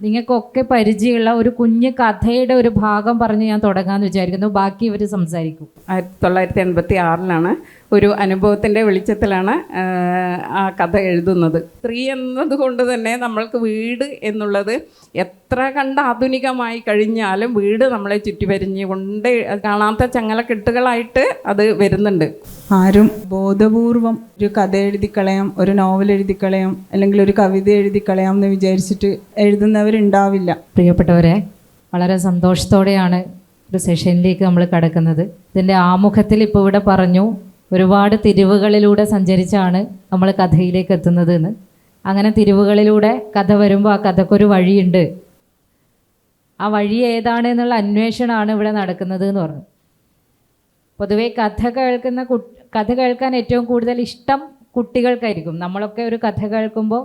നിങ്ങൾക്കൊക്കെ പരിചയമുള്ള ഒരു കുഞ്ഞു കഥയുടെ ഒരു ഭാഗം പറഞ്ഞ് ഞാൻ തുടങ്ങാമെന്ന് വിചാരിക്കുന്നു. ബാക്കി ഇവർ സംസാരിക്കും. 1986 ഒരു അനുഭവത്തിൻ്റെ വെളിച്ചത്തിലാണ് ആ കഥ എഴുതുന്നത്. സ്ത്രീ എന്നതുകൊണ്ട് തന്നെ നമ്മൾക്ക് വീട് എന്നുള്ളത് എത്ര കണ്ട് ആധുനികമായി കഴിഞ്ഞാലും വീട് നമ്മളെ ചുറ്റിവരിഞ്ഞ് കൊണ്ട് കാണാത്ത ചങ്ങലക്കെട്ടുകളായിട്ട് അത് വരുന്നുണ്ട്. ആരും ബോധപൂർവം ഒരു കഥ എഴുതിക്കളയാം, ഒരു നോവൽ എഴുതിക്കളയാം, അല്ലെങ്കിൽ ഒരു കവിത എഴുതിക്കളയാം എന്ന് വിചാരിച്ചിട്ട് എഴുതുന്നവരുണ്ടാവില്ല. പ്രിയപ്പെട്ടവരെ, വളരെ സന്തോഷത്തോടെയാണ് ഒരു സെഷനിലേക്ക് നമ്മൾ കടക്കുന്നത്. ഇതിൻ്റെ ആമുഖത്തിൽ ഇപ്പോൾ ഇവിടെ പറഞ്ഞു, ഒരുപാട് തിരിവുകളിലൂടെ സഞ്ചരിച്ചാണ് നമ്മൾ കഥയിലേക്ക് എത്തുന്നത് എന്ന്. അങ്ങനെ തിരിവുകളിലൂടെ കഥ വരുമ്പോൾ ആ കഥക്കൊരു വഴിയുണ്ട്. ആ വഴി ഏതാണ് എന്നുള്ള അന്വേഷണമാണ് ഇവിടെ നടക്കുന്നത് എന്ന് പറഞ്ഞു. പൊതുവേ കഥ കേൾക്കാൻ ഏറ്റവും കൂടുതൽ ഇഷ്ടം കുട്ടികൾക്കായിരിക്കും. നമ്മളൊക്കെ ഒരു കഥ കേൾക്കുമ്പോൾ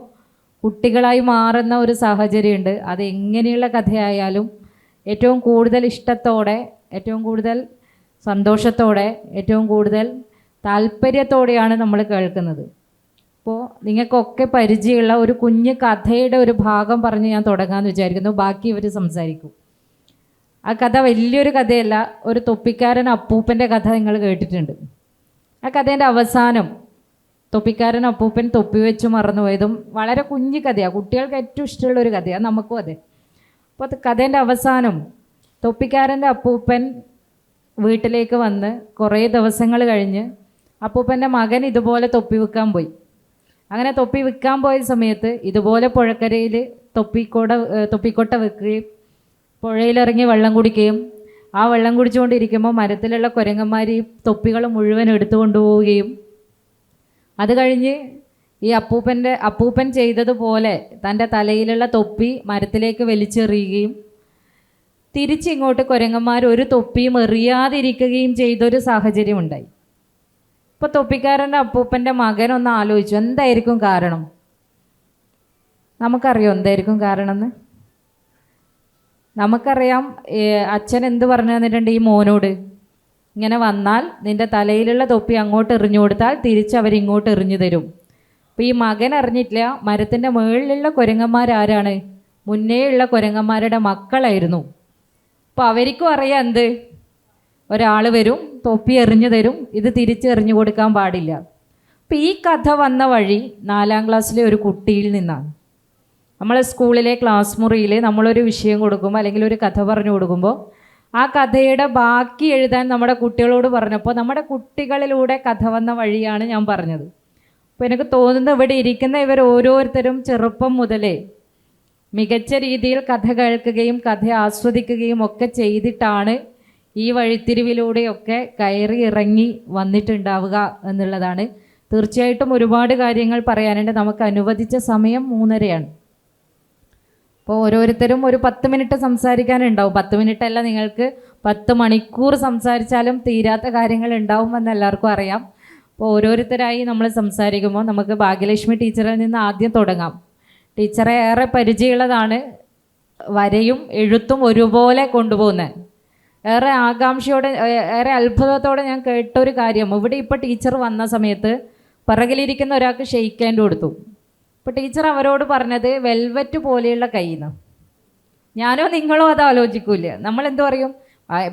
കുട്ടികളായി മാറുന്ന ഒരു സാഹചര്യമുണ്ട്. അത് എങ്ങനെയുള്ള കഥയായാലും ഏറ്റവും കൂടുതൽ ഇഷ്ടത്തോടെ, ഏറ്റവും കൂടുതൽ സന്തോഷത്തോടെ, ഏറ്റവും കൂടുതൽ താല്പര്യത്തോടെയാണ് നമ്മൾ കേൾക്കുന്നത്. അപ്പോൾ നിങ്ങൾക്കൊക്കെ പരിചയമുള്ള ഒരു കുഞ്ഞു കഥയുടെ ഒരു ഭാഗം പറഞ്ഞ് ഞാൻ തുടങ്ങാമെന്ന് വിചാരിക്കുന്നു. ബാക്കി ഇവർ സംസാരിക്കും. ആ കഥ വലിയൊരു കഥയല്ല, ഒരു തൊപ്പിക്കാരൻ അപ്പൂപ്പൻ്റെ കഥ നിങ്ങൾ കേട്ടിട്ടുണ്ട്. ആ കഥേൻ്റെ അവസാനം തൊപ്പിക്കാരൻ അപ്പൂപ്പൻ തൊപ്പി വെച്ച് മറന്നുപോയതും വളരെ കുഞ്ഞു കഥയാണ്. കുട്ടികൾക്ക് ഏറ്റവും ഇഷ്ടമുള്ളൊരു കഥയാണ്, നമുക്കും അതെ. അപ്പോൾ കഥേൻ്റെ അവസാനം തൊപ്പിക്കാരൻ്റെ അപ്പൂപ്പൻ വീട്ടിലേക്ക് വന്ന് കുറേ ദിവസങ്ങൾ കഴിഞ്ഞ് അപ്പൂപ്പൻ്റെ മകൻ ഇതുപോലെ തൊപ്പി വിൽക്കാൻ പോയി. അങ്ങനെ തൊപ്പി വിൽക്കാൻ പോയ സമയത്ത് ഇതുപോലെ പുഴക്കരയിൽ തൊപ്പിക്കൊട്ട വെക്കുകയും പുഴയിലിറങ്ങി വെള്ളം കുടിക്കുകയും ആ വെള്ളം കുടിച്ചുകൊണ്ടിരിക്കുമ്പോൾ മരത്തിലുള്ള കുരങ്ങന്മാർ ഈ തൊപ്പികൾ മുഴുവൻ എടുത്തു കൊണ്ടുപോവുകയും അത് കഴിഞ്ഞ് ഈ അപ്പൂപ്പൻ ചെയ്തതുപോലെ തൻ്റെ തലയിലുള്ള തൊപ്പി മരത്തിലേക്ക് വലിച്ചെറിയുകയും തിരിച്ചിങ്ങോട്ട് കുരങ്ങന്മാർ ഒരു തൊപ്പിയും എറിയാതിരിക്കുകയും ചെയ്തൊരു സാഹചര്യമുണ്ടായി. ഇപ്പോൾ തൊപ്പിക്കാരൻ്റെ അപ്പൂപ്പൻ്റെ മകനൊന്ന് ആലോചിച്ചു, എന്തായിരിക്കും കാരണം? നമുക്കറിയോ എന്തായിരിക്കും കാരണമെന്ന്? നമുക്കറിയാം. അച്ഛൻ എന്ത് പറഞ്ഞു തന്നിട്ടുണ്ട് ഈ മോനോട്? ഇങ്ങനെ വന്നാൽ നിൻ്റെ തലയിലുള്ള തൊപ്പി അങ്ങോട്ട് എറിഞ്ഞു കൊടുത്താൽ തിരിച്ചവരിങ്ങോട്ട് എറിഞ്ഞു തരും. അപ്പോൾ ഈ മകൻ അറിഞ്ഞിട്ടില്ല, മരത്തിൻ്റെ മുകളിലുള്ള കുരങ്ങന്മാരാരാണ്? മുന്നേ ഉള്ള കുരങ്ങന്മാരുടെ മക്കളായിരുന്നു. അപ്പോൾ അവർക്കും അറിയാം എന്ത്, ഒരാൾ വരും തൊപ്പി എറിഞ്ഞു തരും, ഇത് തിരിച്ച് എറിഞ്ഞു കൊടുക്കാൻ പാടില്ല. അപ്പോൾ ഈ കഥ വന്ന വഴി 4ാം ക്ലാസ്സിലെ ഒരു കുട്ടിയിൽ നിന്നാണ്. നമ്മൾ സ്കൂളിലെ ക്ലാസ് മുറിയിൽ നമ്മളൊരു വിഷയം കൊടുക്കുമ്പോൾ അല്ലെങ്കിൽ ഒരു കഥ പറഞ്ഞു കൊടുക്കുമ്പോൾ ആ കഥയുടെ ബാക്കി എഴുതാൻ നമ്മുടെ കുട്ടികളോട് പറഞ്ഞപ്പോൾ നമ്മുടെ കുട്ടികളിലൂടെ കഥ വന്ന വഴിയാണ് ഞാൻ പറഞ്ഞത്. അപ്പോൾ എനിക്ക് തോന്നുന്നത് ഇവിടെ ഇരിക്കുന്ന ഇവർ ഓരോരുത്തരും ചെറുപ്പം മുതലേ മികച്ച രീതിയിൽ കഥ കേൾക്കുകയും കഥ ആസ്വദിക്കുകയും ഒക്കെ ചെയ്തിട്ടാണ് ഈ വഴിത്തിരിവിലൂടെയൊക്കെ കയറി ഇറങ്ങി വന്നിട്ടുണ്ടാവുക എന്നുള്ളതാണ്. തീർച്ചയായിട്ടും ഒരുപാട് കാര്യങ്ങൾ പറയാനുണ്ട്. നമുക്ക് അനുവദിച്ച സമയം 3:30. അപ്പോൾ ഓരോരുത്തരും ഒരു 10 മിനിറ്റ് സംസാരിക്കാനുണ്ടാവും. 10 മിനിറ്റ് അല്ല, നിങ്ങൾക്ക് 10 മണിക്കൂർ സംസാരിച്ചാലും തീരാത്ത കാര്യങ്ങൾ ഉണ്ടാവുമെന്ന് എല്ലാവർക്കും അറിയാം. അപ്പോൾ ഓരോരുത്തരായി നമ്മൾ സംസാരിക്കുമ്പോൾ നമുക്ക് ഭാഗ്യലക്ഷ്മി ടീച്ചറിൽ നിന്ന് ആദ്യം തുടങ്ങാം. ടീച്ചറെ ഏറെ പരിചയമുള്ളതാണ്. വരയും എഴുത്തും ഒരുപോലെ കൊണ്ടുപോകുന്നത്. ഏറെ ആകാംക്ഷയോടെ, ഏറെ അത്ഭുതത്തോടെ ഞാൻ കേട്ടൊരു കാര്യം, ഇവിടെ ഇപ്പോൾ ടീച്ചർ വന്ന സമയത്ത് പിറകിലിരിക്കുന്ന ഒരാൾക്ക് ഷെയ്ക്ക് ഹാൻഡ് കൊടുത്തു. അപ്പോൾ ടീച്ചർ അവരോട് പറഞ്ഞത് വെൽവെറ്റ് പോലെയുള്ള കൈന്ന്. ഞാനോ നിങ്ങളോ അത് ആലോചിക്കൂല. നമ്മളെന്ത് പറയും,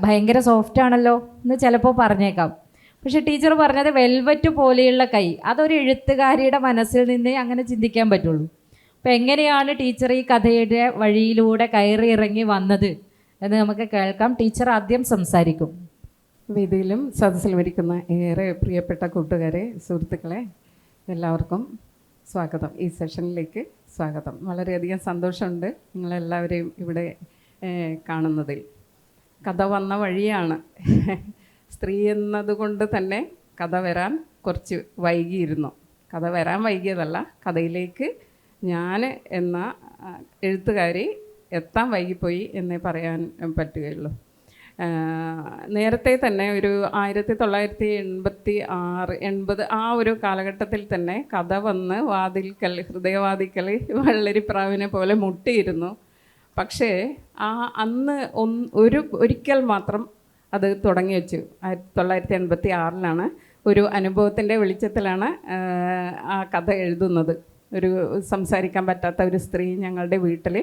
ഭയങ്കര സോഫ്റ്റ് ആണല്ലോ എന്ന് ചിലപ്പോൾ പറഞ്ഞേക്കാം. പക്ഷെ ടീച്ചർ പറഞ്ഞത് വെൽവെറ്റ് പോലെയുള്ള കൈ. അതൊരു എഴുത്തുകാരിയുടെ മനസ്സിൽ നിന്ന് അങ്ങനെ ചിന്തിക്കാൻ പറ്റുള്ളൂ. അപ്പോൾ എങ്ങനെയാണ് ടീച്ചർ ഈ കഥയുടെ വഴിയിലൂടെ കയറി ഇറങ്ങി വന്നത് എന്ന് നമുക്ക് കേൾക്കാം. ടീച്ചർ ആദ്യം സംസാരിക്കും. വേദിയിലും സദസ്സിലും ഇരിക്കുന്ന ഏറെ പ്രിയപ്പെട്ട കൂട്ടുകാരെ, സുഹൃത്തുക്കളെ, എല്ലാവർക്കും സ്വാഗതം. ഈ സെഷനിലേക്ക് സ്വാഗതം. വളരെയധികം സന്തോഷമുണ്ട് നിങ്ങളെല്ലാവരെയും ഇവിടെ കാണുന്നതിൽ. കഥ വന്ന വഴിയാണ്. സ്ത്രീ എന്നതുകൊണ്ട് തന്നെ കഥ വരാൻ കുറച്ച് വൈകിയിരുന്നു. കഥ വരാൻ വൈകിയതല്ല, കഥയിലേക്ക് ഞാൻ എന്ന എഴുത്തുകാരി എത്താൻ വൈകിപ്പോയി എന്നേ പറയാൻ പറ്റുകയുള്ളൂ. നേരത്തെ തന്നെ ഒരു 1986-80 ആ ഒരു കാലഘട്ടത്തിൽ തന്നെ കഥ വന്ന് ഹൃദയവാതിക്കൽ വെള്ളരിപ്രാവിനെ പോലെ മുട്ടിയിരുന്നു. പക്ഷേ അന്ന് ഒരിക്കൽ മാത്രം അത് തുടങ്ങി വെച്ചു. 1986 ഒരു അനുഭവത്തിൻ്റെ വെളിച്ചത്തിലാണ് ആ കഥ എഴുതുന്നത്. ഒരു സംസാരിക്കാൻ പറ്റാത്ത ഒരു സ്ത്രീ ഞങ്ങളുടെ വീട്ടിൽ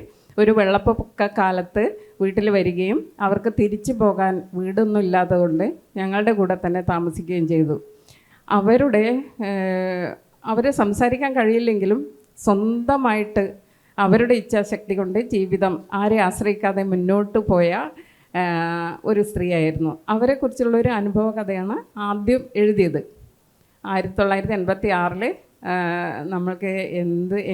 ഒരു വെള്ളപ്പൊക്ക കാലത്ത് വീട്ടിൽ വരികയും അവർക്ക് തിരിച്ചു പോകാൻ വീടൊന്നും ഇല്ലാത്തത് കൊണ്ട് ഞങ്ങളുടെ കൂടെ തന്നെ താമസിക്കുകയും ചെയ്തു. അവരെ സംസാരിക്കാൻ കഴിയില്ലെങ്കിലും സ്വന്തമായിട്ട് അവരുടെ ഇച്ഛാശക്തി കൊണ്ട് ജീവിതം ആരെ ആശ്രയിക്കാതെ മുന്നോട്ട് പോയ ഒരു സ്ത്രീയായിരുന്നു. അവരെക്കുറിച്ചുള്ളൊരു അനുഭവ കഥയാണ് ആദ്യം എഴുതിയത്. 1986 നമ്മൾക്ക്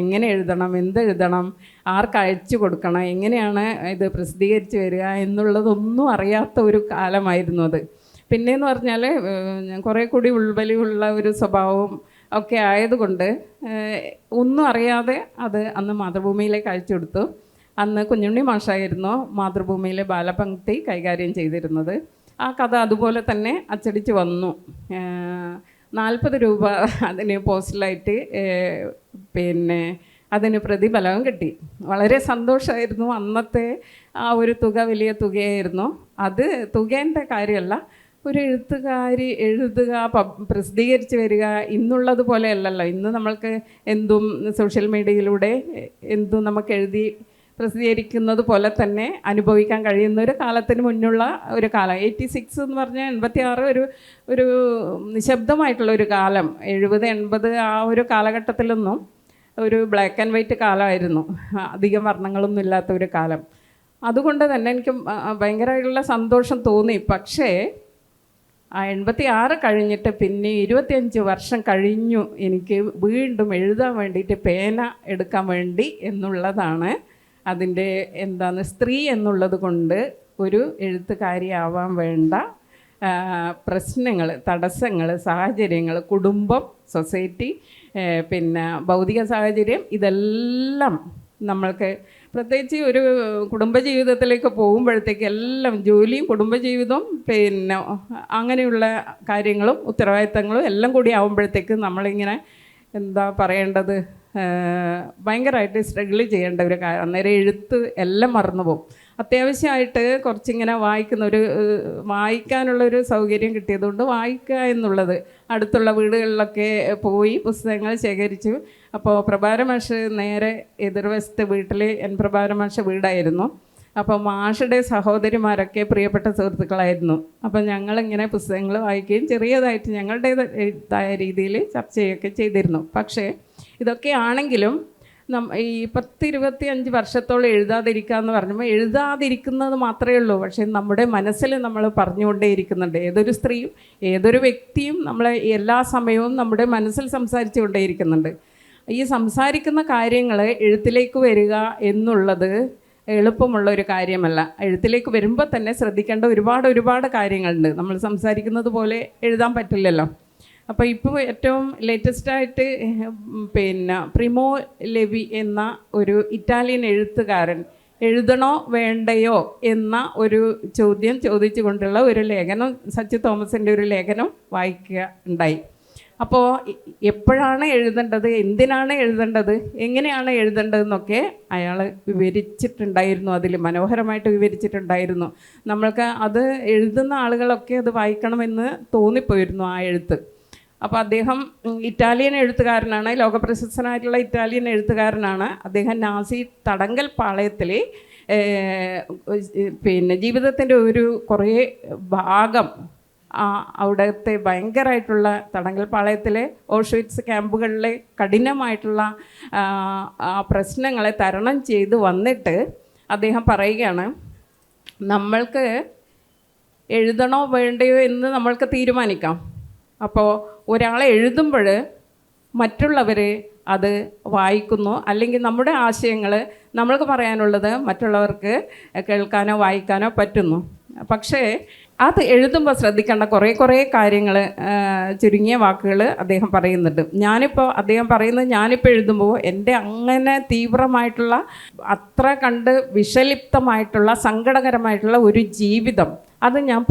എങ്ങനെ എഴുതണം, എന്തെഴുതണം, ആർക്ക് അയച്ചു കൊടുക്കണം, എങ്ങനെയാണ് ഇത് പ്രസിദ്ധീകരിച്ച് വരിക എന്നുള്ളതൊന്നും അറിയാത്ത ഒരു കാലമായിരുന്നു അത്. പിന്നെയെന്ന് പറഞ്ഞാൽ കുറേ കൂടി ഉൾവലിയുള്ള ഒരു സ്വഭാവവും ഒക്കെ ആയതുകൊണ്ട് ഒന്നും അറിയാതെ അത് അന്ന് മാതൃഭൂമിയിലേക്ക് അയച്ചു കൊടുത്തു. അന്ന് കുഞ്ഞുണ്ണി മാഷായിരുന്നു മാതൃഭൂമിയിലെ ബാലപംക്തി കൈകാര്യം ചെയ്തിരുന്നത്. ആ കഥ അതുപോലെ തന്നെ അച്ചടിച്ച് വന്നു. 40 രൂപ അതിന് പോസ്റ്റലായിട്ട് അതിന് പ്രതിഫലവും കിട്ടി. വളരെ സന്തോഷമായിരുന്നു. അന്നത്തെ ആ ഒരു തുക വലിയ തുകയായിരുന്നു. അത് തുകേൻ്റെ കാര്യമല്ല, ഒരു എഴുത്തുകാരി എഴുതുക, പ്രസിദ്ധീകരിച്ച് വരിക ഇന്നുള്ളത് പോലെയല്ലല്ലോ. ഇന്ന് നമ്മൾക്ക് എന്തും സോഷ്യൽ മീഡിയയിലൂടെ എന്തും നമുക്ക് എഴുതി പ്രസിദ്ധീകരിക്കുന്നത് പോലെ തന്നെ അനുഭവിക്കാൻ കഴിയുന്ന ഒരു കാലത്തിന് മുന്നുള്ള ഒരു കാലം. 86 എന്ന് പറഞ്ഞാൽ 86 ഒരു നിശബ്ദമായിട്ടുള്ള ഒരു കാലം. 70, 80 ആ ഒരു കാലഘട്ടത്തിലൊന്നും ഒരു ബ്ലാക്ക് ആൻഡ് വൈറ്റ് കാലമായിരുന്നു, അധികം വർണ്ണങ്ങളൊന്നും ഇല്ലാത്ത ഒരു കാലം. അതുകൊണ്ട് തന്നെ എനിക്ക് ഭയങ്കരമായിട്ടുള്ള സന്തോഷം തോന്നി. പക്ഷേ 86 കഴിഞ്ഞിട്ട് പിന്നെ 25 വർഷം കഴിഞ്ഞു എനിക്ക് വീണ്ടും എഴുതാൻ വേണ്ടിയിട്ട് പേന എടുക്കാൻ വേണ്ടി എന്നുള്ളതാണ് അതിൻ്റെ സ്ത്രീ എന്നുള്ളത് കൊണ്ട് ഒരു എഴുത്തുകാരിയാവാൻ വേണ്ട പ്രശ്നങ്ങൾ, തടസ്സങ്ങൾ, സാഹചര്യങ്ങൾ, കുടുംബം, സൊസൈറ്റി, ഭൗതിക സാഹചര്യം, ഇതെല്ലാം നമ്മൾക്ക് പ്രത്യേകിച്ച് ഒരു കുടുംബജീവിതത്തിലേക്ക് പോകുമ്പോഴത്തേക്ക് എല്ലാം ജോലിയും കുടുംബജീവിതവും അങ്ങനെയുള്ള കാര്യങ്ങളും ഉത്തരവാദിത്തങ്ങളും എല്ലാം കൂടി ആകുമ്പോഴത്തേക്ക് നമ്മളിങ്ങനെ പറയേണ്ടത് ഭയങ്കരമായിട്ട് സ്ട്രഗിൾ ചെയ്യേണ്ട ഒരു കാര്യം. അന്നേരം എഴുത്ത് എല്ലാം മറന്നു പോകും. അത്യാവശ്യമായിട്ട് കുറച്ചിങ്ങനെ വായിക്കാനുള്ളൊരു സൗകര്യം കിട്ടിയതുകൊണ്ട് വായിക്കുക എന്നുള്ളത്, അടുത്തുള്ള വീടുകളിലൊക്കെ പോയി പുസ്തകങ്ങൾ ശേഖരിച്ചു. അപ്പോൾ പ്രഭാരമാഷ് നേരെ എതിർവശത്തെ വീട്ടിൽ പ്രഭാരമാഷ് വീടായിരുന്നു. അപ്പോൾ മാഷുടെ സഹോദരിമാരൊക്കെ പ്രിയപ്പെട്ട സുഹൃത്തുക്കളായിരുന്നു. അപ്പോൾ ഞങ്ങളിങ്ങനെ പുസ്തകങ്ങൾ വായിക്കുകയും ചെറിയതായിട്ട് ഞങ്ങളുടേതായ രീതിയിൽ ചർച്ച ചെയ്യുകയൊക്കെ ചെയ്തിരുന്നു. പക്ഷേ ഇതൊക്കെ ആണെങ്കിലും ഈ 10-25 വർഷത്തോളം എഴുതാതിരിക്കുക എന്ന് പറഞ്ഞപ്പോൾ എഴുതാതിരിക്കുന്നത് മാത്രമേ ഉള്ളൂ. പക്ഷേ നമ്മുടെ മനസ്സിൽ നമ്മൾ പറഞ്ഞുകൊണ്ടേയിരിക്കുന്നുണ്ട്. ഏതൊരു സ്ത്രീയും ഏതൊരു വ്യക്തിയും നമ്മളെ എല്ലാ സമയവും നമ്മുടെ മനസ്സിൽ സംസാരിച്ചു കൊണ്ടേയിരിക്കുന്നുണ്ട്. ഈ സംസാരിക്കുന്ന കാര്യങ്ങൾ എഴുത്തിലേക്ക് വരിക എന്നുള്ളത് എളുപ്പമുള്ള ഒരു കാര്യമല്ല. എഴുത്തിലേക്ക് വരുമ്പോൾ തന്നെ ശ്രദ്ധിക്കേണ്ട ഒരുപാട് കാര്യങ്ങളുണ്ട്. നമ്മൾ സംസാരിക്കുന്നത് പോലെ എഴുതാൻ പറ്റില്ലല്ലോ. അപ്പോൾ ഇപ്പോൾ ഏറ്റവും ലേറ്റസ്റ്റായിട്ട് പ്രിമോ ലെവി എന്ന ഒരു ഇറ്റാലിയൻ എഴുത്തുകാരൻ എഴുതണോ വേണ്ടയോ എന്ന ഒരു ചോദ്യം ചോദിച്ചുകൊണ്ടുള്ള ഒരു ലേഖനം, സച്ചി തോമസിൻ്റെ ഒരു ലേഖനം വായിക്കുക ഉണ്ടായി. അപ്പോൾ എപ്പോഴാണ് എഴുതേണ്ടത്, എന്തിനാണ് എഴുതേണ്ടത്, എങ്ങനെയാണ് എഴുതേണ്ടതെന്നൊക്കെ അയാൾ വിവരിച്ചിട്ടുണ്ടായിരുന്നു. അതിൽ മനോഹരമായിട്ട് വിവരിച്ചിട്ടുണ്ടായിരുന്നു. നമ്മൾക്ക് അത് എഴുതുന്ന ആളുകളൊക്കെ അത് വായിക്കണമെന്ന് തോന്നിപ്പോയിരുന്നു ആ എഴുത്ത്. അപ്പോൾ അദ്ദേഹം ഇറ്റാലിയൻ എഴുത്തുകാരനാണ്, ലോകപ്രശസ്തനായിട്ടുള്ള ഇറ്റാലിയൻ എഴുത്തുകാരനാണ്. അദ്ദേഹം നാസി തടങ്കൽ പാളയത്തിൽ ജീവിതത്തിൻ്റെ ഒരു കുറേ ഭാഗം അവിടുത്തെ ഭയങ്കരമായിട്ടുള്ള തടങ്കൽ പാളയത്തിലെ ഓഷ്വിറ്റ്സ് ക്യാമ്പുകളിലെ കഠിനമായിട്ടുള്ള പ്രശ്നങ്ങളെ തരണം ചെയ്ത് വന്നിട്ട് അദ്ദേഹം പറയുകയാണ്, നമ്മൾക്ക് എഴുതണോ വേണ്ടയോ എന്ന് നമ്മൾക്ക് തീരുമാനിക്കാം. അപ്പോൾ ഒരാളെ എഴുതുമ്പോൾ മറ്റുള്ളവർ അത് വായിക്കുന്നു, അല്ലെങ്കിൽ നമ്മുടെ ആശയങ്ങൾ നമ്മൾക്ക് പറയാനുള്ളത് മറ്റുള്ളവർക്ക് കേൾക്കാനോ വായിക്കാനോ പറ്റുന്നു. പക്ഷേ അത് എഴുതുമ്പോൾ ശ്രദ്ധിക്കേണ്ട കുറേ കാര്യങ്ങൾ, ചുരുങ്ങിയ വാക്കുകൾ അദ്ദേഹം പറയുന്നുണ്ട്. അദ്ദേഹം പറയുന്നത് ഞാനിപ്പോൾ എഴുതുമ്പോൾ എൻ്റെ അങ്ങനെ തീവ്രമായിട്ടുള്ള, അത്ര കണ്ട് വിഷലിപ്തമായിട്ടുള്ള, സങ്കടകരമായിട്ടുള്ള ഒരു ജീവിതം അത് ഞാൻ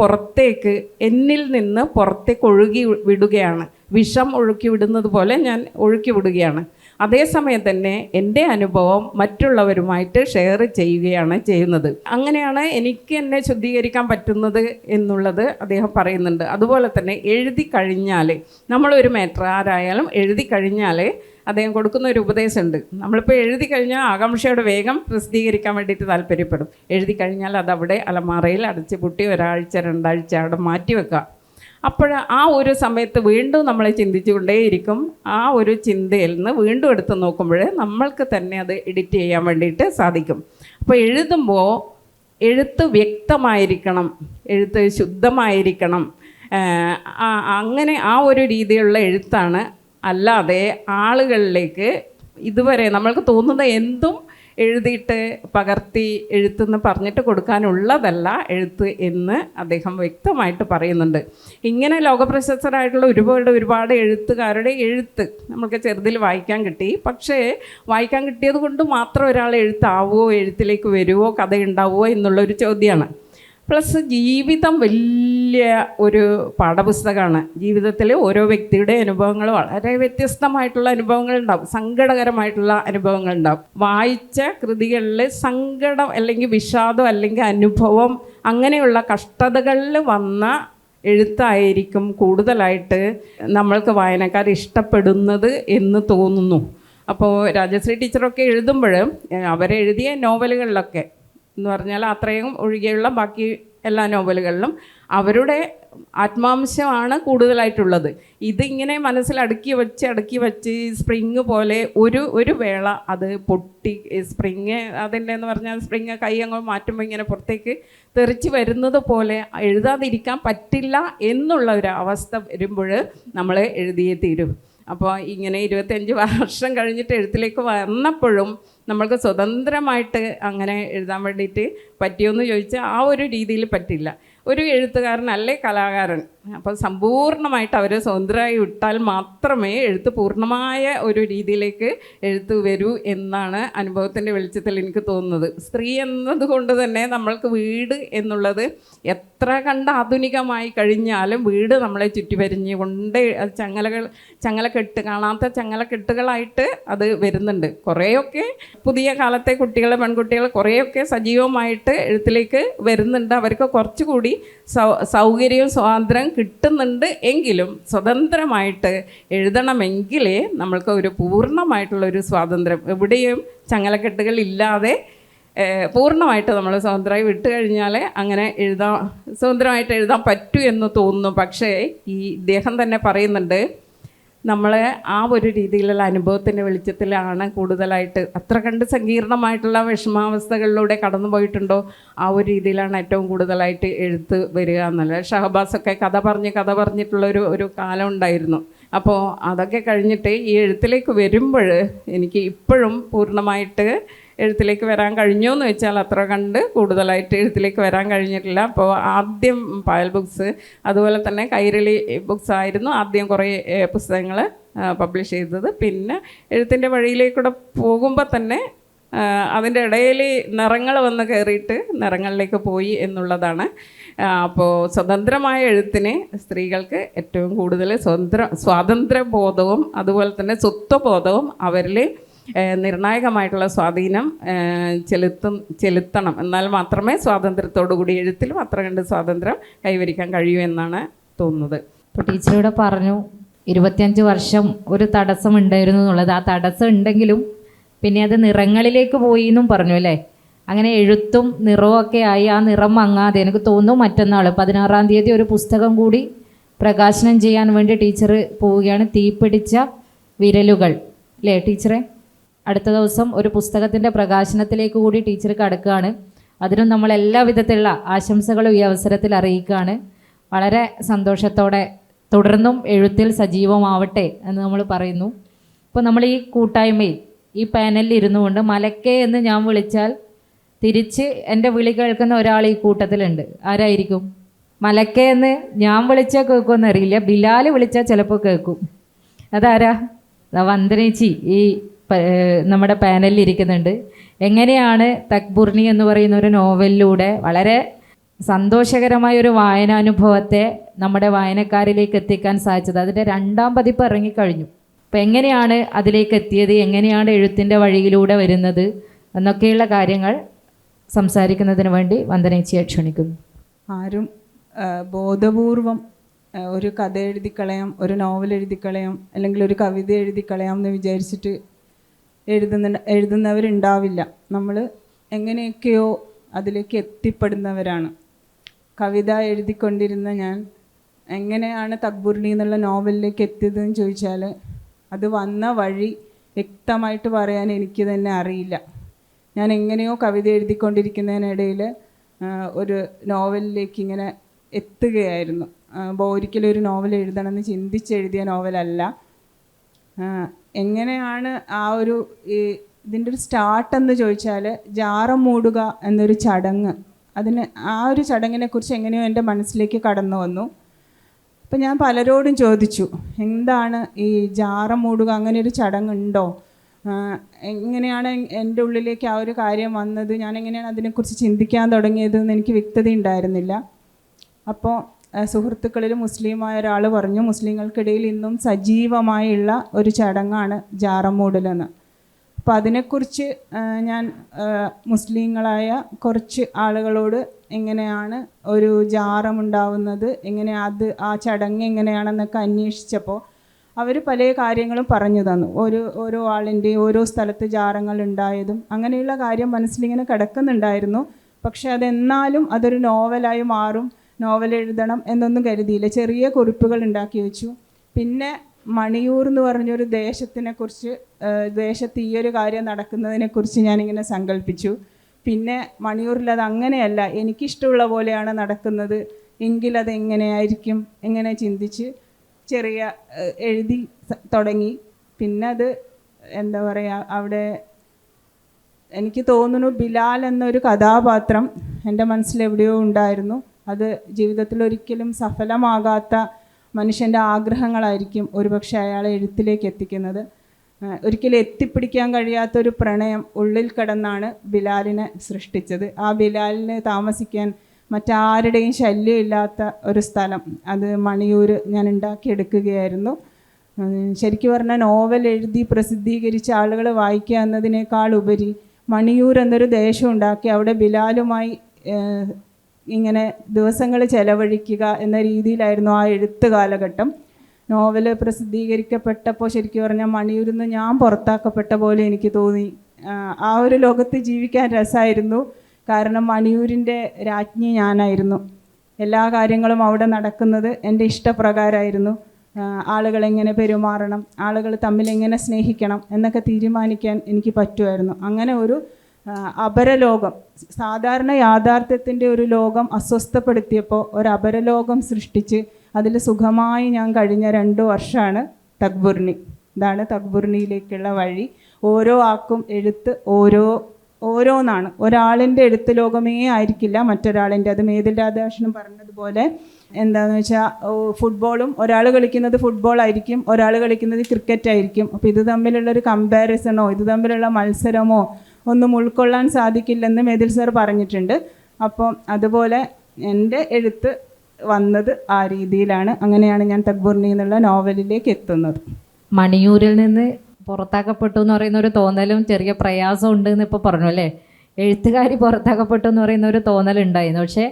എന്നിൽ നിന്ന് പുറത്തേക്ക് ഒഴുകി വിടുകയാണ്. വിഷം ഒഴുക്കി വിടുന്നത് പോലെ ഞാൻ ഒഴുക്കി വിടുകയാണ്. അതേസമയം തന്നെ എൻ്റെ അനുഭവം മറ്റുള്ളവരുമായിട്ട് ഷെയർ ചെയ്യുകയാണ് ചെയ്യുന്നത്. അങ്ങനെയാണ് എനിക്ക് എന്നെ ശുദ്ധീകരിക്കാൻ പറ്റുന്നത് എന്നുള്ളത് അദ്ദേഹം പറയുന്നുണ്ട്. അതുപോലെ തന്നെ എഴുതി കഴിഞ്ഞാൽ, നമ്മളൊരു മാറ്റർ ആരായാലും എഴുതി കഴിഞ്ഞാൽ അദ്ദേഹം കൊടുക്കുന്ന ഒരു ഉപദേശമുണ്ട്. നമ്മളിപ്പോൾ എഴുതി കഴിഞ്ഞാൽ ആകാംക്ഷയോടെ വേഗം പ്രസിദ്ധീകരിക്കാൻ വേണ്ടിയിട്ട് താല്പര്യപ്പെടും. എഴുതി കഴിഞ്ഞാൽ അതവിടെ അലമാറയിൽ അടച്ച് പൂട്ടി 1 ആഴ്ച 2 ആഴ്ച അവിടെ മാറ്റി വെക്കുക. അപ്പോൾ ആ ഒരു സമയത്ത് വീണ്ടും നമ്മളെ ചിന്തിച്ചുകൊണ്ടേയിരിക്കും. ആ ഒരു ചിന്തയിൽ നിന്ന് വീണ്ടും എടുത്ത് നോക്കുമ്പോൾ നമ്മൾക്ക് തന്നെ അത് എഡിറ്റ് ചെയ്യാൻ വേണ്ടിയിട്ട് സാധിക്കും. അപ്പോൾ എഴുതുമ്പോൾ എഴുത്ത് വ്യക്തമായിരിക്കണം, എഴുത്ത് ശുദ്ധമായിരിക്കണം. അങ്ങനെ ആ ഒരു രീതിയിലുള്ള എഴുത്താണ്. അല്ലാതെ ആളുകളിലേക്ക് ഇതുവരെ നമ്മൾക്ക് തോന്നുന്ന എന്തും എഴുതിയിട്ട് പകർത്തി എഴുത്തെന്ന് പറഞ്ഞിട്ട് കൊടുക്കാനുള്ളതല്ല എഴുത്ത് എന്ന് അദ്ദേഹം വ്യക്തമായിട്ട് പറയുന്നുണ്ട്. ഇങ്ങനെ ലോകപ്രശസ്തരായിട്ടുള്ള ഒരുപാട് എഴുത്തുകാരുടെ എഴുത്ത് നമുക്ക് ചെറുതിൽ വായിക്കാൻ കിട്ടി. പക്ഷേ വായിക്കാൻ കിട്ടിയത് കൊണ്ട് മാത്രം ഒരാൾ എഴുത്താവുമോ, എഴുത്തിലേക്ക് വരുമോ, കഥയുണ്ടാവുമോ എന്നുള്ളൊരു ചോദ്യമാണ്. പ്ലസ് ജീവിതം വലിയ ഒരു പാഠപുസ്തകമാണ്. ജീവിതത്തിൽ ഓരോ വ്യക്തിയുടെ അനുഭവങ്ങൾ വളരെ വ്യത്യസ്തമായിട്ടുള്ള അനുഭവങ്ങളുണ്ടാവും, സങ്കടകരമായിട്ടുള്ള അനുഭവങ്ങളുണ്ടാവും. വായിച്ച കൃതികളിൽ സങ്കടം അല്ലെങ്കിൽ വിഷാദം അല്ലെങ്കിൽ അനുഭവം അങ്ങനെയുള്ള കഷ്ടതകളിൽ വന്ന എഴുത്തായിരിക്കും കൂടുതലായിട്ട് നമ്മൾക്ക് വായനക്കാർ ഇഷ്ടപ്പെടുന്നത് എന്ന് തോന്നുന്നു. അപ്പോൾ രാജശ്രീ ടീച്ചറൊക്കെ എഴുതുമ്പോൾ അവരെഴുതിയ നോവലുകളിലൊക്കെ എന്ന് പറഞ്ഞാൽ അത്രയും ഒഴികെയുള്ള ബാക്കി എല്ലാ നോവലുകളിലും അവരുടെ ആത്മാംശമാണ് കൂടുതലായിട്ടുള്ളത്. ഇതിങ്ങനെ മനസ്സിൽ അടുക്കി വെച്ച് സ്പ്രിങ് പോലെ ഒരു വേള അത് പൊട്ടി, സ്പ്രിങ് അതിൻ്റെ എന്ന് പറഞ്ഞാൽ സ്പ്രിങ് കൈ അങ്ങ് മാറ്റുമ്പോൾ ഇങ്ങനെ പുറത്തേക്ക് തെറിച്ച് വരുന്നത് പോലെ എഴുതാതിരിക്കാൻ പറ്റില്ല എന്നുള്ള ഒരു അവസ്ഥ വരുമ്പോൾ നമ്മൾ എഴുതിയേ തീരും. അപ്പോൾ ഇങ്ങനെ 25 വർഷം കഴിഞ്ഞിട്ട് എഴുത്തിലേക്ക് വന്നപ്പോഴും നമ്മൾക്ക് സ്വതന്ത്രമായിട്ട് അങ്ങനെ എഴുതാൻ വേണ്ടിയിട്ട് പറ്റിയോന്ന് ചോദിച്ചാൽ ആ ഒരു രീതിയിൽ പറ്റില്ല. ഒരു എഴുത്തുകാരൻ അല്ലേ കലാകാരൻ, അപ്പോൾ സമ്പൂർണ്ണമായിട്ട് അവരെ സ്വതന്ത്രമായി വിട്ടാൽ മാത്രമേ എഴുത്ത് പൂർണ്ണമായ ഒരു രീതിയിലേക്ക് എഴുത്ത് വരൂ എന്നാണ് അനുഭവത്തിൻ്റെ വെളിച്ചത്തിൽ എനിക്ക് തോന്നുന്നത്. സ്ത്രീ എന്നതുകൊണ്ട് തന്നെ നമ്മൾക്ക് വീട് എന്നുള്ളത് എത്ര കണ്ട് ആധുനികമായി കഴിഞ്ഞാലും വീട് നമ്മളെ ചുറ്റിവരിഞ്ഞുകൊണ്ട് ചങ്ങലക്കെട്ട്, കാണാത്ത ചങ്ങലക്കെട്ടുകളായിട്ട് അത് വരുന്നുണ്ട്. കുറേയൊക്കെ പുതിയ കാലത്തെ പെൺകുട്ടികൾ കുറേയൊക്കെ സജീവമായിട്ട് എഴുത്തിലേക്ക് വരുന്നുണ്ട്. അവർക്ക് കുറച്ചുകൂടി സൗകര്യവും സ്വാതന്ത്ര്യം കിട്ടുന്നുണ്ട്. എങ്കിലും സ്വതന്ത്രമായിട്ട് എഴുതണമെങ്കിലേ നമ്മൾക്ക് ഒരു പൂർണ്ണമായിട്ടുള്ളൊരു സ്വാതന്ത്ര്യം, എവിടെയും ചങ്ങലക്കെട്ടുകളില്ലാതെ പൂർണ്ണമായിട്ട് നമ്മൾ സ്വതന്ത്രമായി വിട്ട് കഴിഞ്ഞാൽ അങ്ങനെ സ്വതന്ത്രമായിട്ട് എഴുതാൻ പറ്റൂ എന്ന് തോന്നുന്നു. പക്ഷേ ഇദ്ദേഹം തന്നെ പറയുന്നുണ്ട്, നമ്മൾ ആ ഒരു രീതിയിലുള്ള അനുഭവത്തിൻ്റെ വെളിച്ചത്തിലാണ് കൂടുതലായിട്ട്, അത്ര കണ്ട് സങ്കീർണമായിട്ടുള്ള വിഷമാവസ്ഥകളിലൂടെ കടന്നു പോയിട്ടുണ്ടോ ആ ഒരു രീതിയിലാണ് ഏറ്റവും കൂടുതലായിട്ട് എഴുത്ത് വരിക എന്നുള്ളത്. ഷഹബാസൊക്കെ കഥ പറഞ്ഞിട്ടുള്ളൊരു കാലം ഉണ്ടായിരുന്നു. അപ്പോൾ അതൊക്കെ കഴിഞ്ഞിട്ട് ഈ എഴുത്തിലേക്ക് വരുമ്പോൾ എനിക്ക് ഇപ്പോഴും പൂർണ്ണമായിട്ട് എഴുത്തിലേക്ക് വരാൻ കഴിഞ്ഞോ എന്ന് വെച്ചാൽ അത്ര കണ്ട് കൂടുതലായിട്ട് എഴുത്തിലേക്ക് വരാൻ കഴിഞ്ഞിട്ടില്ല. അപ്പോൾ ആദ്യം പായൽ ബുക്സ്, അതുപോലെ തന്നെ കൈരളി ബുക്സ് ആയിരുന്നു ആദ്യം കുറേ പുസ്തകങ്ങൾ പബ്ലിഷ് ചെയ്തത്. പിന്നെ എഴുത്തിൻ്റെ വഴിയിലേക്കൂടെ പോകുമ്പോൾ തന്നെ അതിൻ്റെ ഇടയിൽ നിറങ്ങൾ വന്ന് കയറിയിട്ട് നിറങ്ങളിലേക്ക് പോയി എന്നുള്ളതാണ്. അപ്പോൾ സ്വതന്ത്രമായ എഴുത്തിന് സ്ത്രീകൾക്ക് ഏറ്റവും കൂടുതൽ സ്വാതന്ത്ര്യബോധവും അതുപോലെ തന്നെ സ്വത്വബോധവും അവരിൽ നിർണായകമായിട്ടുള്ള സ്വാധീനം ചെലുത്തണം. എന്നാൽ മാത്രമേ സ്വാതന്ത്ര്യത്തോടു കൂടി എഴുത്തിലും അത്ര കണ്ട് സ്വാതന്ത്ര്യം കൈവരിക്കാൻ കഴിയൂ എന്നാണ് തോന്നുന്നത്. ഇപ്പോൾ ടീച്ചറോട് പറഞ്ഞു 25 വർഷം ഒരു തടസ്സം ഉണ്ടായിരുന്നു എന്നുള്ളത്. ആ തടസ്സം ഉണ്ടെങ്കിലും പിന്നെ അത് നിറങ്ങളിലേക്ക് പോയി എന്നും പറഞ്ഞു അല്ലേ? അങ്ങനെ എഴുത്തും നിറവും ഒക്കെ ആയി ആ നിറം മങ്ങാതെ എനിക്ക് തോന്നുന്നു മറ്റന്നാൾ 16-ാം തീയതി ഒരു പുസ്തകം കൂടി പ്രകാശനം ചെയ്യാൻ വേണ്ടി ടീച്ചർ പോവുകയാണ്. തീപിടിച്ച വിരലുകൾ അല്ലേ ടീച്ചറെ? അടുത്ത ദിവസം ഒരു പുസ്തകത്തിൻ്റെ പ്രകാശനത്തിലേക്ക് കൂടി ടീച്ചർ കടക്കുകയാണ്. അതിനും നമ്മൾ എല്ലാ വിധത്തിലുള്ള ആശംസകളും ഈ അവസരത്തിൽ അറിയിക്കുകയാണ്. വളരെ സന്തോഷത്തോടെ തുടർന്നും എഴുത്തിൽ സജീവമാവട്ടെ എന്ന് നമ്മൾ പറയുന്നു. ഇപ്പോൾ നമ്മൾ ഈ കൂട്ടായ്മയിൽ ഈ പാനലിൽ ഇരുന്നു കൊണ്ട് മലക്കേ എന്ന് ഞാൻ വിളിച്ചാൽ തിരിച്ച് എൻ്റെ വിളി കേൾക്കുന്ന ഒരാൾ ഈ കൂട്ടത്തിലുണ്ട്. ആരായിരിക്കും? മലക്കേ എന്ന് ഞാൻ വിളിച്ചാൽ കേൾക്കുമെന്ന് അറിയില്ല, ബിലാൽ വിളിച്ചാൽ ചിലപ്പോൾ കേൾക്കും. അതാരാ? വന്ദനേച്ചി ഈ നമ്മുടെ പാനലിൽ ഇരിക്കുന്നുണ്ട്. എങ്ങനെയാണ് തക്ബുർണി എന്ന് പറയുന്ന ഒരു നോവലിലൂടെ വളരെ സന്തോഷകരമായ ഒരു വായനാനുഭവത്തെ നമ്മുടെ വായനക്കാരിലേക്ക് എത്തിക്കാൻ സാധിച്ചത്? അതിൻ്റെ 2ാം പതിപ്പ് ഇറങ്ങിക്കഴിഞ്ഞു. അപ്പോൾ എങ്ങനെയാണ് അതിലേക്ക് എത്തിയത്, എങ്ങനെയാണ് എഴുത്തിൻ്റെ വഴിയിലൂടെ വരുന്നത് എന്നൊക്കെയുള്ള കാര്യങ്ങൾ സംസാരിക്കുന്നതിന് വേണ്ടി വന്ദനേച്ചിയെ ക്ഷണിക്കുന്നു. ആരും ബോധപൂർവം ഒരു കഥ എഴുതിക്കളയാം, ഒരു നോവൽ എഴുതിക്കളയാം, അല്ലെങ്കിൽ ഒരു കവിത എഴുതിക്കളയാം എന്ന് വിചാരിച്ചിട്ട് എഴുതുന്നവരുണ്ടാവില്ല. നമ്മൾ എങ്ങനെയൊക്കെയോ അതിലേക്ക് എത്തിപ്പെടുന്നവരാണ്. കവിത എഴുതിക്കൊണ്ടിരുന്ന ഞാൻ എങ്ങനെയാണ് തക്ബുർണി എന്നുള്ള നോവലിലേക്ക് എത്തിയതെന്ന് ചോദിച്ചാൽ അത് വന്ന വഴി വ്യക്തമായിട്ട് പറയാൻ എനിക്ക് തന്നെ അറിയില്ല. ഞാൻ എങ്ങനെയോ കവിത എഴുതിക്കൊണ്ടിരിക്കുന്നതിനിടയിൽ ഒരു നോവലിലേക്ക് ഇങ്ങനെ എത്തുകയായിരുന്നു. ഒരിക്കലും ഒരു നോവൽ എഴുതണമെന്ന് ചിന്തിച്ചെഴുതിയ നോവലല്ല. എങ്ങനെയാണ് ഇതിൻ്റെ ഒരു സ്റ്റാർട്ടെന്ന് ചോദിച്ചാൽ ജാറം മൂടുക എന്നൊരു ചടങ്ങ്, ആ ഒരു ചടങ്ങിനെക്കുറിച്ച് എങ്ങനെയോ എൻ്റെ മനസ്സിലേക്ക് കടന്നു വന്നു. അപ്പം ഞാൻ പലരോടും ചോദിച്ചു, എന്താണ് ഈ ജാറം മൂടുക, അങ്ങനെ ഒരു ചടങ്ങുണ്ടോ, എങ്ങനെയാണ് എൻ്റെ ഉള്ളിലേക്ക് ആ ഒരു കാര്യം വന്നത്, ഞാൻ എങ്ങനെയാണ് അതിനെക്കുറിച്ച് ചിന്തിക്കാൻ തുടങ്ങിയതെന്ന് എനിക്ക് വ്യക്തത ഉണ്ടായിരുന്നില്ല. അപ്പോൾ സുഹൃത്തുക്കളിൽ മുസ്ലിമായ ഒരാൾ പറഞ്ഞു, മുസ്ലിങ്ങൾക്കിടയിൽ ഇന്നും സജീവമായുള്ള ഒരു ചടങ്ങാണ് ജാറം മൂടലെന്ന്. അപ്പോൾ അതിനെക്കുറിച്ച് ഞാൻ മുസ്ലിങ്ങളായ കുറച്ച് ആളുകളോട് എങ്ങനെയാണ് ഒരു ജാറമുണ്ടാവുന്നത്, ആ ചടങ്ങ് എങ്ങനെയാണെന്നൊക്കെ അന്വേഷിച്ചപ്പോൾ അവർ പല കാര്യങ്ങളും പറഞ്ഞു തന്നു. ഓരോ ആളിൻ്റെയും ഓരോ സ്ഥലത്ത് ജാറങ്ങൾ ഉണ്ടായതും അങ്ങനെയുള്ള കാര്യം മനസ്സിലിങ്ങനെ കിടക്കുന്നുണ്ടായിരുന്നു. പക്ഷെ അതെന്നാലും അതൊരു നോവലായി മാറും, നോവൽ എഴുതണം എന്നൊന്നും കരുതിയില്ല. ചെറിയ കുറിപ്പുകൾ ഉണ്ടാക്കി വെച്ചു. പിന്നെ മണിയൂർ എന്ന് പറഞ്ഞൊരു ദേശത്ത് ഈ ഒരു കാര്യം നടക്കുന്നതിനെക്കുറിച്ച് ഞാനിങ്ങനെ സങ്കല്പിച്ചു. പിന്നെ മണിയൂരിൽ അത് അങ്ങനെയല്ല, എനിക്കിഷ്ടമുള്ള പോലെയാണ് നടക്കുന്നത് എങ്കിൽ അതെങ്ങനെയായിരിക്കും, എങ്ങനെ ചിന്തിച്ച് ചെറിയ എഴുതി തുടങ്ങി. പിന്നെ അത് എന്താ പറയുക, അവിടെ എനിക്ക് തോന്നുന്നു ബിലാൽ എന്നൊരു കഥാപാത്രം എൻ്റെ മനസ്സിലെവിടെയോ ഉണ്ടായിരുന്നു. അത് ജീവിതത്തിൽ ഒരിക്കലും സഫലമാകാത്ത മനുഷ്യൻ്റെ ആഗ്രഹങ്ങളായിരിക്കും ഒരുപക്ഷെ അയാളെ എഴുത്തിലേക്ക് എത്തിക്കുന്നത്. ഒരിക്കലും എത്തിപ്പിടിക്കാൻ കഴിയാത്തൊരു പ്രണയം ഉള്ളിൽ കിടന്നാണ് ബിലാലിനെ സൃഷ്ടിച്ചത്. ആ ബിലാലിന് താമസിക്കാൻ മറ്റാരുടെയും ശല്യമില്ലാത്ത ഒരു സ്ഥലം, അത് മണിയൂർ ഞാൻ ഉണ്ടാക്കിയെടുക്കുകയായിരുന്നു. ശരിക്കും പറഞ്ഞാൽ നോവൽ എഴുതി പ്രസിദ്ധീകരിച്ച ആളുകൾ വായിക്കുക എന്നതിനേക്കാൾ ഉപരി മണിയൂർ എന്നൊരു ദേശം ഉണ്ടാക്കി അവിടെ ബിലാലുമായി ഇങ്ങനെ ദിവസങ്ങൾ ചെലവഴിക്കുക എന്ന രീതിയിലായിരുന്നു ആ എഴുത്ത് കാലഘട്ടം. നോവൽ പ്രസിദ്ധീകരിക്കപ്പെട്ടപ്പോൾ ശരിക്കും പറഞ്ഞാൽ മണിയൂരിൽ നിന്ന് ഞാൻ പുറത്താക്കപ്പെട്ട പോലെ എനിക്ക് തോന്നി. ആ ഒരു ലോകത്ത് ജീവിക്കാൻ രസമായിരുന്നു. കാരണം മണിയൂരിൻ്റെ രാജ്ഞി ഞാനായിരുന്നു. എല്ലാ കാര്യങ്ങളും അവിടെ നടക്കുന്നത് എൻ്റെ ഇഷ്ടപ്രകാരമായിരുന്നു. ആളുകൾ എങ്ങനെ പെരുമാറണം, ആളുകൾ തമ്മിൽ എങ്ങനെ സ്നേഹിക്കണം എന്നൊക്കെ തീരുമാനിക്കാൻ എനിക്ക് പറ്റുമായിരുന്നു. അങ്ങനെ ഒരു അപരലോകം, സാധാരണ യാഥാർത്ഥ്യത്തിൻ്റെ ഒരു ലോകം അസ്വസ്ഥപ്പെടുത്തിയപ്പോൾ ഒരു അപരലോകം സൃഷ്ടിച്ച് അതിൽ സുഖമായി ഞാൻ കഴിഞ്ഞ 2 വർഷമാണ് തക്ബുർണി. ഇതാണ് തക്ബുർണിയിലേക്കുള്ള വഴി. ഓരോ ആക്കും എഴുത്ത് ഓരോന്നാണ്. ഒരാളിൻ്റെ എഴുത്ത് ലോകമേ ആയിരിക്കില്ല മറ്റൊരാളിൻ്റെ. അത് മേതിൽ രാധാകൃഷ്ണൻ പറഞ്ഞതുപോലെ എന്താണെന്ന് വെച്ചാൽ ഫുട്ബോളും ഒരാൾ കളിക്കുന്നത് ഫുട്ബോൾ ആയിരിക്കും, ഒരാൾ കളിക്കുന്നത് ക്രിക്കറ്റ് ആയിരിക്കും. അപ്പോൾ ഇത് തമ്മിലുള്ളൊരു കമ്പാരിസണോ ഇത് തമ്മിലുള്ള മത്സരമോ ഒന്നും ഉൾക്കൊള്ളാൻ സാധിക്കില്ലെന്ന് മേതിൽ സാർ പറഞ്ഞിട്ടുണ്ട്. അപ്പം അതുപോലെ എൻ്റെ എഴുത്ത് വന്നത് ആ രീതിയിലാണ്. അങ്ങനെയാണ് ഞാൻ തക്ബുർണി എന്നുള്ള നോവലിലേക്ക് എത്തുന്നത്. മണിയൂരിൽ നിന്ന് പുറത്താക്കപ്പെട്ടു എന്ന് പറയുന്ന ഒരു തോന്നലും ചെറിയ പ്രയാസം ഉണ്ട് എന്ന് ഇപ്പോൾ പറഞ്ഞു അല്ലേ. എഴുത്തുകാരി പുറത്താക്കപ്പെട്ടു എന്ന് പറയുന്ന ഒരു തോന്നലുണ്ടായിരുന്നു. പക്ഷേ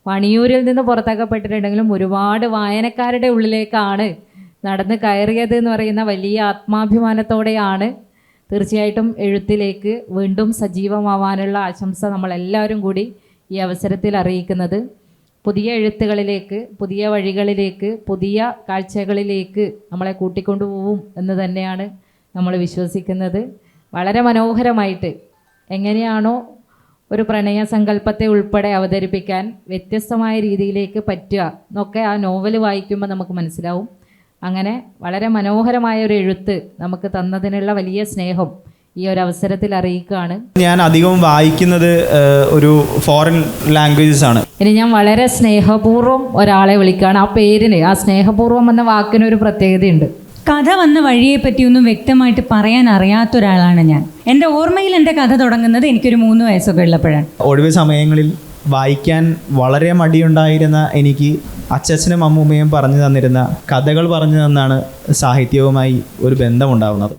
മണിയൂരിൽ നിന്ന് പുറത്താക്കപ്പെട്ടിട്ടുണ്ടെങ്കിലും ഒരുപാട് വായനക്കാരുടെ ഉള്ളിലേക്കാണ് നടന്ന് കയറിയത് എന്ന് പറയുന്ന വലിയ ആത്മാഭിമാനത്തോടെയാണ് തീർച്ചയായിട്ടും എഴുത്തിലേക്ക് വീണ്ടും സജീവമാവാനുള്ള ആശംസ നമ്മളെല്ലാവരും കൂടി ഈ അവസരത്തിൽ അറിയിക്കുന്നത്. പുതിയ എഴുത്തുകളിലേക്ക്, പുതിയ വഴികളിലേക്ക്, പുതിയ കാഴ്ചകളിലേക്ക് നമ്മളെ കൂട്ടിക്കൊണ്ടുപോകും എന്ന് തന്നെയാണ് നമ്മൾ വിശ്വസിക്കുന്നത്. വളരെ മനോഹരമായിട്ട് എങ്ങനെയാണോ ഒരു പ്രണയ സങ്കല്പത്തെ ഉൾപ്പെടെ അവതരിപ്പിക്കാൻ വ്യത്യസ്തമായ രീതിയിലേക്ക് പറ്റുക എന്നൊക്കെ ആ നോവൽ വായിക്കുമ്പോൾ നമുക്ക് മനസ്സിലാവും. അങ്ങനെ വളരെ മനോഹരമായ ഒരു എഴുത്ത് നമുക്ക് തന്നതിനുള്ള വലിയ സ്നേഹം ഈ ഒരു അവസരത്തിൽ അറിയിക്കുകയാണ്. ഞാൻ അധികവും വായിക്കുന്നത് ഒരു ഫോറിൻ ലാംഗ്വേജസ് ആണ്. ഇനി ഞാൻ വളരെ സ്നേഹപൂർവ്വം ഒരാളെ വിളിക്കുകയാണ്. ആ പേരിന്, ആ സ്നേഹപൂർവ്വം എന്ന വാക്കിനൊരു പ്രത്യേകതയുണ്ട്. കഥ വന്ന വഴിയെ പറ്റിയൊന്നും വ്യക്തമായിട്ട് പറയാൻ അറിയാത്ത ഒരാളാണ് ഞാൻ. എൻ്റെ ഓർമ്മയിൽ എൻ്റെ കഥ തുടങ്ങുന്നത് എനിക്കൊരു 3 വയസ്സൊക്കെ ഉള്ളപ്പോഴാണ്. ഒഴിവ് സമയങ്ങളിൽ വായിക്കാൻ വളരെ മടിയുണ്ടായിരുന്ന എനിക്ക് അച്ഛനും അമ്മൂമ്മയും പറഞ്ഞു തന്നിരുന്ന കഥകൾ പറഞ്ഞു തന്നാണ് സാഹിത്യവുമായി ഒരു ബന്ധമുണ്ടാകുന്നത്.